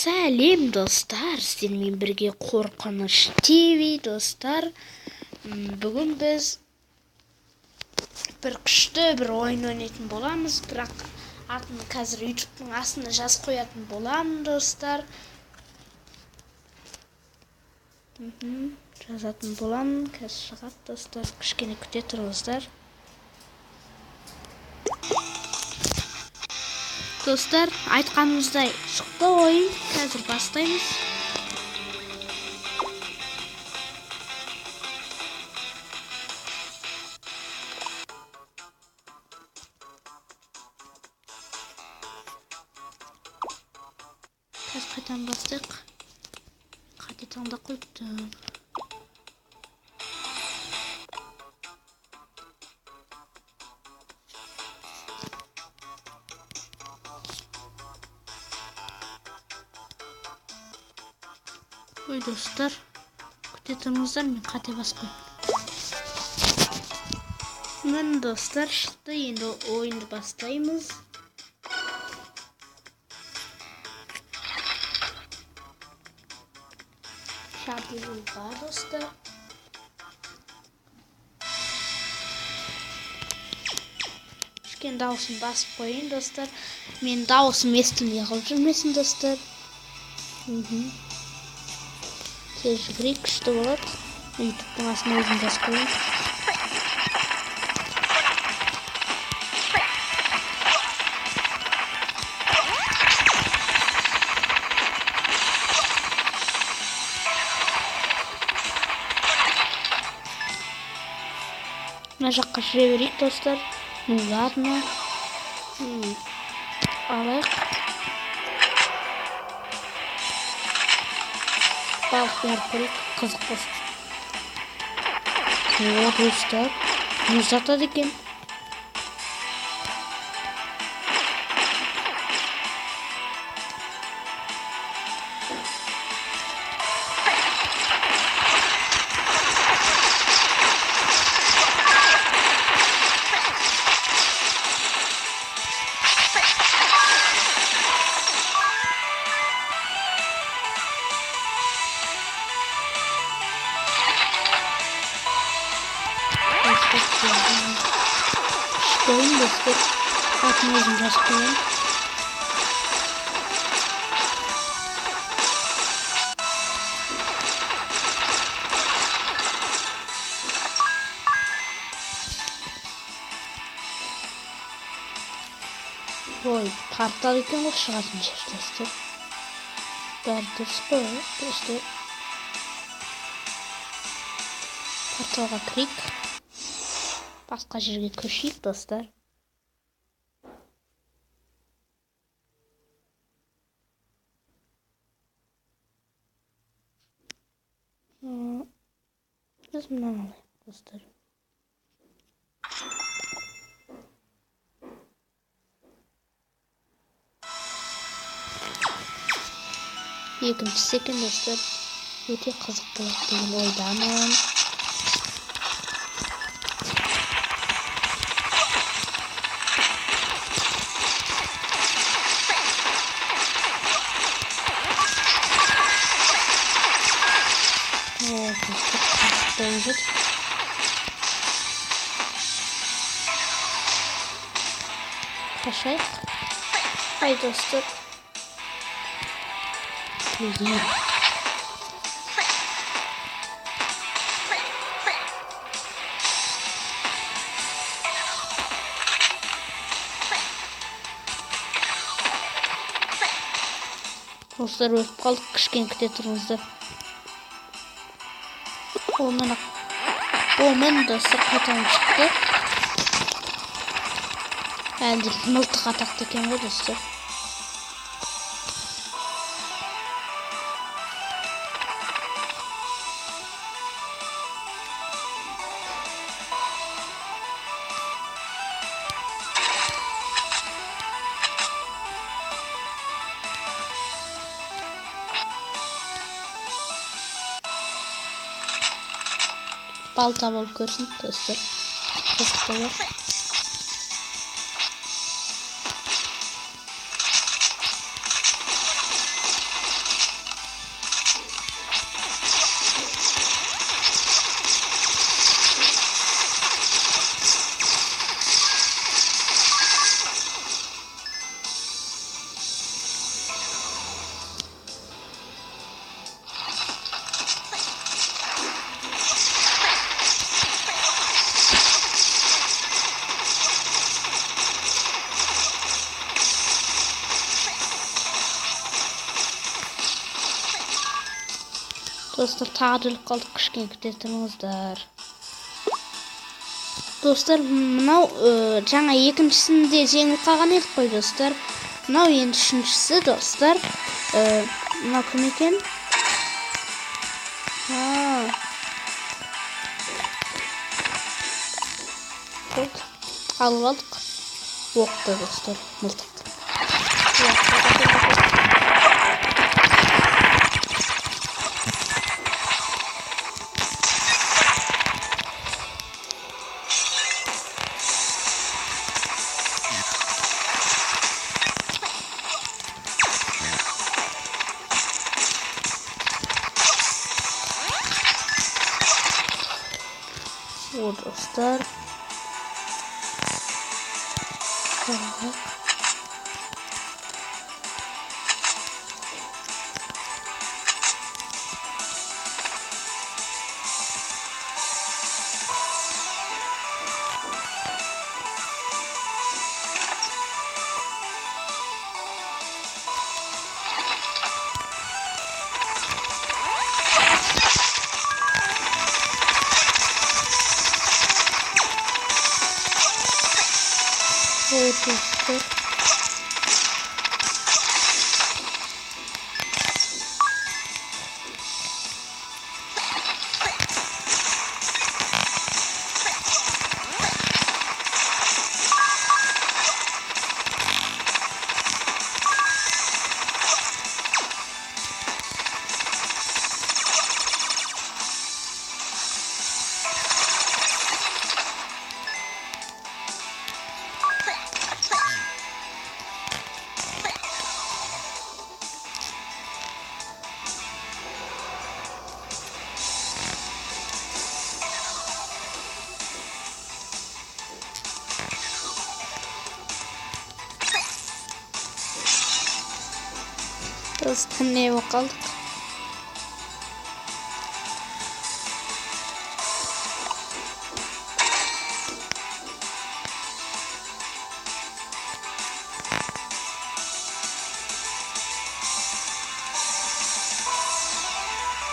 Сәлем достар, сіздермен бірге Қорқыныш ТV достар. Бүгін біз бір күшті бір ойын ойнайтын боламыз, бірақ атын қазір YouTube'ның астына жазып қоятын боламын достар. Жазатын боламын, қазір шығады достар, кішкене күте тұрыңыздар. Достар, айтқанымыздай шықты ойын, қазір бастаймыз. Қазір қайтадан бастайық. Қате таңдап қойыптым. Ой достар, күте тұрыңыздар, мен қате басып қойдым. Міне достар, шықты, енді ойынды бастаймыз. Шабуылға достар. Кішкене дауысын басып қойын достар. Мен дауысым естілмей қалып жүрмесін достар. Тез жүгірейік, күшті болады. YouTube'ның астына өзім жазып қойын. Мына жаққа жүре берейік достар. Ну ладно. Алайық. Балық бәрі көрейік, қызық болсын. О достар, мұз жатады екен. Şöyle dostlar, altına uzun yazıp koyalım. Oy, kartal ekan o шығатын жер достар. Бәрі дұрыс қой достар. Порталға кірейік. Басқа жерге көшейік достар. Біз мынаны алайық достар. Екіншісі екен достар. Өте қызық болады деген ойдамын. Қашайық. Ай достар. Достар, өтіп қалдық, кішкене күте тұрыңыздар. Міне достар, қайтадан шықты. Әлде мылтық атақты екен ғой достар. Balta болып көрсін достар. Қызық болады. Dostlar tağdırlık kaldık kışken kütetimizdir. Dostlar mınau жаңа екіншісінде жеңіп қалған едік қой достар. Мынау енді үшіншісі достар. Мынау кім екен? Алып алдық. Оқты достар, мылтық. O dostlar. Dostlar. Neye bakalım.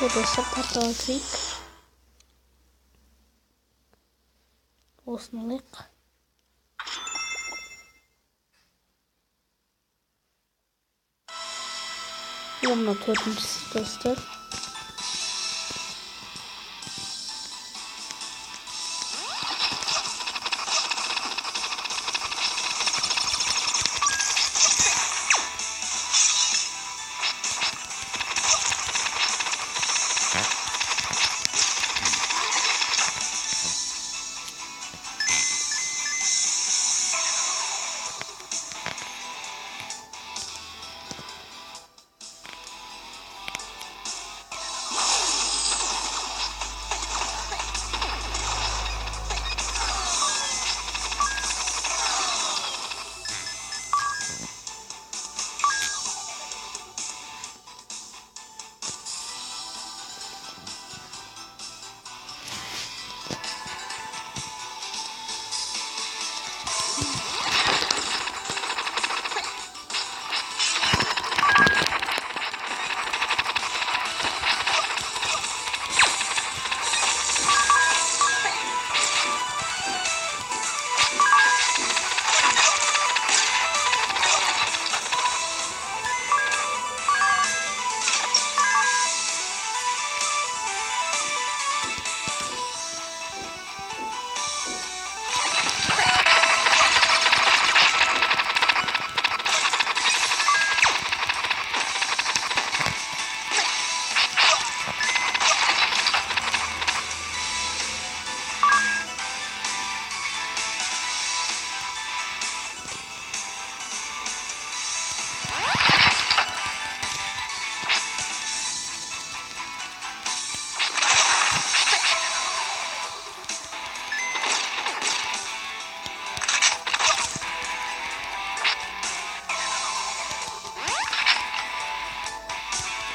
Burası patladık. Osmanlık. Bununla dördüncüsü dostlar.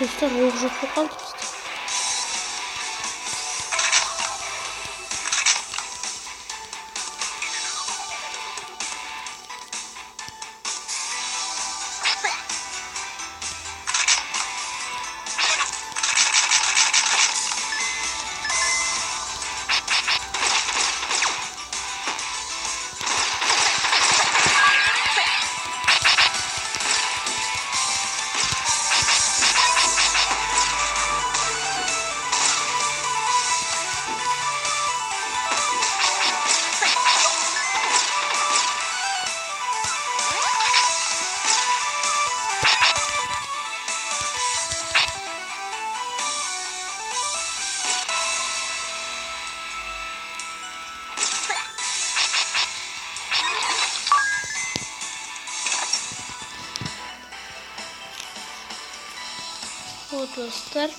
Dostlar ruh kaldı. O dostlar.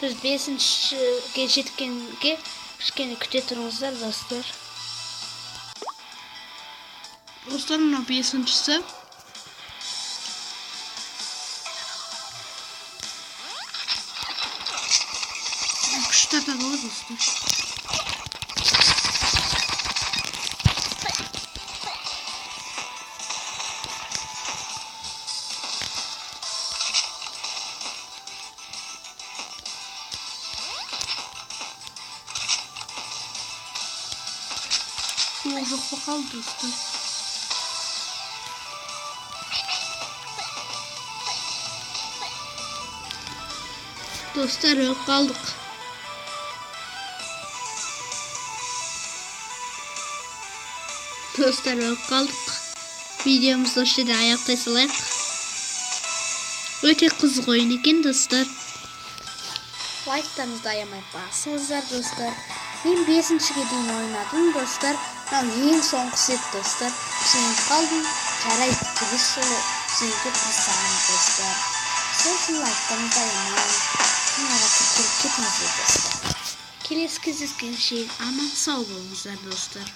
Biz 5-ge жеткенге кішкене күте тұрыңыздар достар. Dostlar mına 5-si. Күшті атады ғой достар. Ол жоқ па қалды достар. Dostlar өліп қалдық. Dostlar өліп қалдық. Видеомызды осы жерде аяқтай салайық. Өте қызық ойын екен достар. Лайктарыңызды аямай басыңыздар достар. Мен 5-ге дейін ойнадым достар. Ең соңғысы еді достар. Жеңіп қалдым. Жарайды, келесі жолы жеңуге тырысамын достар. Сол үшін лайктарыңызды аямай. Каналға тіркеліп кетіңіздер достар. Келесі кездескенше аман сау болыңыздар достар.